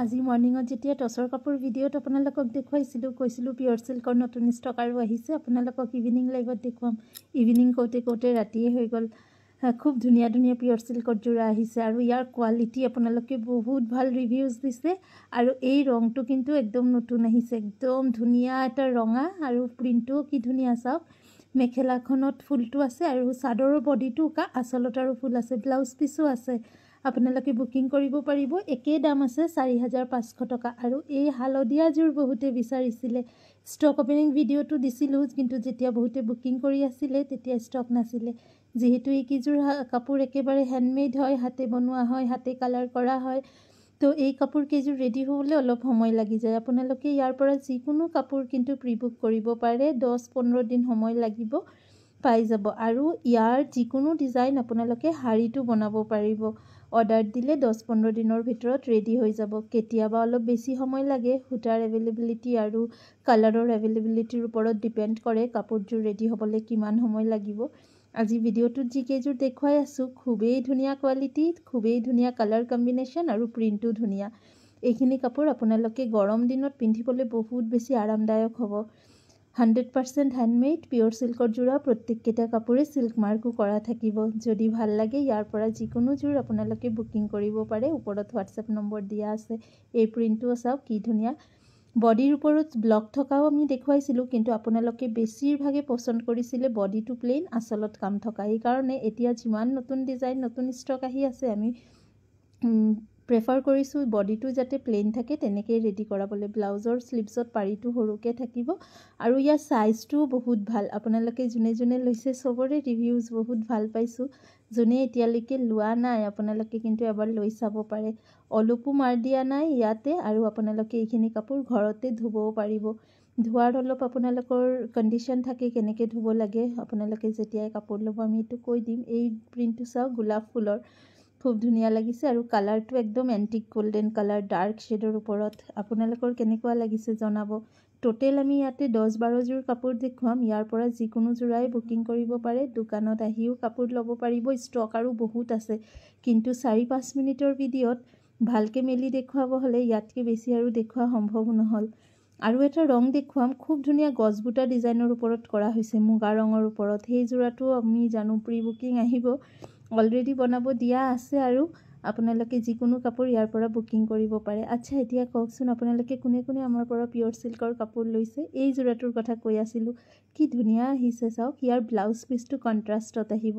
আজি মৰ্নিঙত যেতিয়া টছৰ কাপোৰ ভিডিঅ'ত আপোনালোকক দেখুৱাইছিলোঁ কৈছিলোঁ পিয়ৰ চিল্কৰ নতুন ষ্টক আৰু আহিছে আপোনালোকক ইভিনিং লাইভত দেখুৱাম ইভিনিং কওঁতে ৰাতিয়ে হৈ গ'ল খুব ধুনীয়া ধুনীয়া পিয়ৰ চিল্কৰ যোৰা আহিছে আৰু ইয়াৰ কোৱালিটি আপোনালোকে বহুত ভাল ৰিভিউজ দিছে আৰু এই ৰংটো কিন্তু একদম নতুন আহিছে একদম ধুনীয়া এটা ৰঙা আৰু প্ৰিণ্টটো কি ধুনীয়া চাওক মেখেলাখনত ফুলটো আছে আৰু চাদৰৰ বডিটো আচলত আৰু ফুল আছে ব্লাউজ পিছো আছে আপোনালোকে বুকিং কৰিব পাৰিব একে দাম আছে 4500 টকা আৰু এই হালধীয়া জোৰ বহুতে বিচাৰিছিলে ষ্টক ওপেনিং ভিডিঅ'টো দিছিলোঁ কিন্তু যেতিয়া বহুতে বুকিং কৰি আছিলে তেতিয়া ষ্টক নাছিলে যেহেতু এই কিজোৰ কাপোৰ একেবাৰে হ্যান্ডমেড হয় হাতে বনোৱা হয় হাতে কালাৰ কৰা হয় তো এই কাপোৰ কেইজোৰ ৰেডি হ'বলৈ অলপ সময় লাগি যায় আপোনালোকে ইয়াৰ পৰা যিকোনো কাপোৰ কিন্তু প্ৰি-বুক কৰিব পাৰে 10-15 দিন সময় লাগিব পাই যাব আৰু ইয়াৰ যিকোনো ডিজাইন আপোনালোকে হাৰিটো বনাব পাৰিব অৰ্ডাৰ দিলে 10-15 দিনৰ ভিতৰত ৰেডি হৈ যাব কেতিয়াবা অলপ বেছি সময় লাগে হুটাৰ এভেইলেবিলিটি আৰু কালাৰৰ এভেইলেবিলিটিৰ ওপৰত ডিপেন্ড কৰে কাপোৰযোৰ ৰেডি হ'বলৈ কিমান সময় লাগিব আজি ভিডিঅ'টোত যি কেইজোৰ দেখুৱাই আছো খুবেই ধুনীয়া কোৱালিটি খুবেই ধুনীয়া কালাৰ কম্বিনেশ্যন আৰু প্ৰিণ্টটো ধুনীয়া এইখিনি কাপোৰ আপোনালোকে গৰম দিনত পিন্ধিবলৈ বহুত বেছি আৰামদায়ক হ'ব 100% হ্যান্ডমেড পিয়ৰ সিল্কৰ যোৰা প্ৰত্যেকটা কাপোৰে সিল্ক মাৰ্কো কৰা থাকিব যদি ভাল লাগে ইয়াৰ পৰা যিকোনো যোৰ আপোনালোকে বুকিং কৰিব পাৰে ওপৰত হোৱাটছএপ নম্বৰ দিয়া আছে এই প্ৰিণ্টটো চাওক কি ধুনীয়া বডিৰ ওপৰত ব্লক থকাও আমি দেখুৱাইছিলোঁ কিন্তু আপোনালোকে বেছিভাগে পছন্দ কৰিছিলে বডিটো প্লেন আচলত কাম থকা এই কাৰণে এতিয়া যিমান নতুন ডিজাইন নতুন ষ্টক আহি আছে আমি প্ৰেফাৰ কৰিছোঁ বডিটো যাতে প্লেন থাকে তেনেকৈ ৰেডি কৰাবলৈ ব্লাউজৰ স্লিভছত পাৰিটো সৰুকৈ থাকিব আৰু ইয়াৰ সাইজটো বহুত ভাল আপোনালোকে যোনে লৈছে সবৰে ৰিভিউজ বহুত ভাল পাইছোঁ যোনে এতিয়ালৈকে লোৱা নাই আপোনালোকে কিন্তু এবাৰ লৈ চাব পাৰে অলপো মাৰ দিয়া নাই ইয়াতে আৰু আপোনালোকে এইখিনি কাপোৰ ঘৰতে ধুবও পাৰিব ধোৱাৰ অলপ আপোনালোকৰ কণ্ডিশ্যন থাকে কেনেকৈ ধুব লাগে আপোনালোকে যেতিয়াই কাপোৰ ল'ব আমি এইটো কৈ দিম এই প্ৰিণ্টটো চাওক গোলাপ ফুলৰ খুব ধুনীয়া লাগিছে আৰু কালাৰটো একদম এন্টিক গোল্ডেন কালাৰ ডাৰ্ক শেডৰ ওপৰত আপোনালোকৰ কেনেকুৱা লাগিছে জনাব টোটেল আমি ইয়াতে 10-12 জোৰ কাপোৰ দেখুৱাম ইয়াৰ পৰা যিকোনো জোৰাই বুকিং কৰিব পাৰে দোকানত আহিও কাপোৰ ল'ব পাৰিব ষ্টক আৰু বহুত আছে কিন্তু 4-5 মিনিটৰ ভিডিঅ'ত ভালকৈ মেলি দেখুৱাব হ'লে ইয়াতকৈ বেছি আৰু দেখুওৱা সম্ভৱ নহ'ল আৰু এটা ৰং দেখুৱাম খুব ধুনীয়া গছবুটা ডিজাইনৰ ওপৰত কৰা হৈছে মুগা ৰঙৰ ওপৰত সেই জোৰাটো আমি জানো প্ৰি বুকিং আহিব অলৰেডি বনাব দিয়া আছে আৰু আপোনালোকে যিকোনো কাপোৰ ইয়াৰ পৰা বুকিং কৰিব পাৰে আচ্ছা এতিয়া কওকচোন আপোনালোকে কোনে আমাৰ পৰা পিয়ৰ সিল্কৰ কাপোৰ লৈছে এই জোৰাটোৰ কথা কৈ আছিলোঁ কি ধুনীয়া আহিছে চাওক ইয়াৰ ব্লাউজ পিচটো কণ্ট্ৰাষ্টত আহিব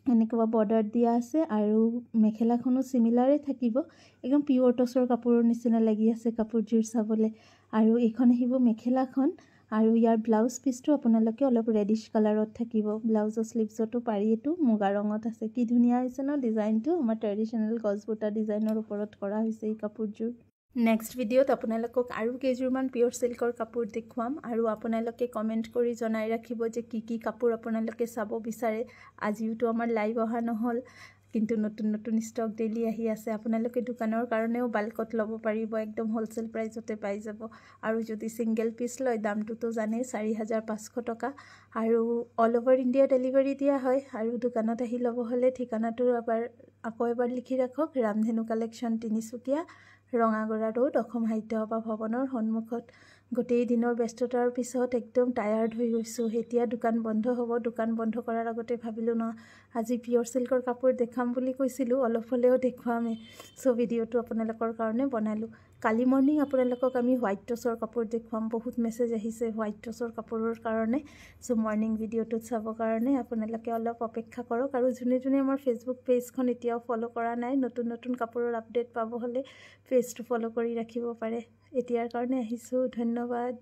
এনেকুৱা বৰ্ডাৰ দিয়া আছে আৰু মেখেলাখনো সিমিলাৰে থাকিব একদম পিয়ৰ টছৰ কাপোৰৰ নিচিনা লাগি আছে কাপোৰযোৰ চাবলৈ আৰু এইখন আহিব মেখেলাখন আৰু ইয়াৰ ব্লাউজ পিচটো আপোনালোকে অলপ ৰেডিশ কালাৰত থাকিব ব্লাউজৰ স্লিভছতো পাৰি এইটো মুগা ৰঙত আছে কি ধুনীয়া হৈছে ন ডিজাইনটো আমাৰ ট্ৰেডিশ্যনেল গছবুটা ডিজাইনৰ ওপৰত কৰা হৈছে এই কাপোৰযোৰ নেক্সট ভিডিঅ'ত আপোনালোকক আৰু কেইযোৰমান পিয়ৰ সিল্কৰ কাপোৰ দেখুৱাম আৰু আপোনালোকে কমেণ্ট কৰি জনাই ৰাখিব যে কি কাপোৰ আপোনালোকে চাব বিচাৰে আজিওতো আমাৰ লাইভ অহা নহ'ল কিন্তু নতুন ষ্টক ডেইলি আহি আছে আপোনালোকে দোকানৰ কাৰণেও বাল্কত ল'ব পাৰিব একদম হোলসেল প্ৰাইচতে পাই যাব আৰু যদি সিঙ্গেল পিস লয় দামটোতো জানেই 4500 টকা আৰু অল ওভাৰ ইণ্ডিয়া ডেলিভাৰী দিয়া হয় আৰু দোকানত আহি ল'ব হ'লে ঠিকনাটো আকৌ এবাৰ লিখি ৰাখক ৰামধেনু কালেকশ্যন তিনিচুকীয়া ৰঙাগড়া ৰোড অসম সাহিত্য সভা ভৱনৰ সন্মুখত গোটেই দিনৰ ব্যস্ততাৰ পিছত একদম টায়াৰ্ড হৈ গৈছোঁ এতিয়া দোকান বন্ধ হ'ব দোকান বন্ধ কৰাৰ আগতে ভাবিলোঁ ন আজি পিয়ৰ সিল্কৰ কাপোৰ দেখাম বুলি কৈছিলোঁ অলপ হ'লেও দেখুৱামেই সো ভিডিঅ'টো আপোনালোকৰ কাৰণে বনালোঁ কালি মৰ্নিং আপোনালোকক আমি হোৱাইট টছৰ কাপোৰ দেখুৱাম বহুত মেছেজ আহিছে হোৱাইট টছৰ কাপোৰৰ কাৰণে সো মৰ্নিং ভিডিঅ'টোত চাবৰ কাৰণে আপোনালোকে অলপ অপেক্ষা কৰক আৰু যোনে আমাৰ ফেচবুক পেজখন এতিয়াও ফ'ল' কৰা নাই নতুন কাপোৰৰ আপডেট পাব হ'লে পেজটো ফ'ল' কৰি ৰাখিব পাৰে এতিয়াৰ কাৰণে আহিছোঁ ধন্যবাদ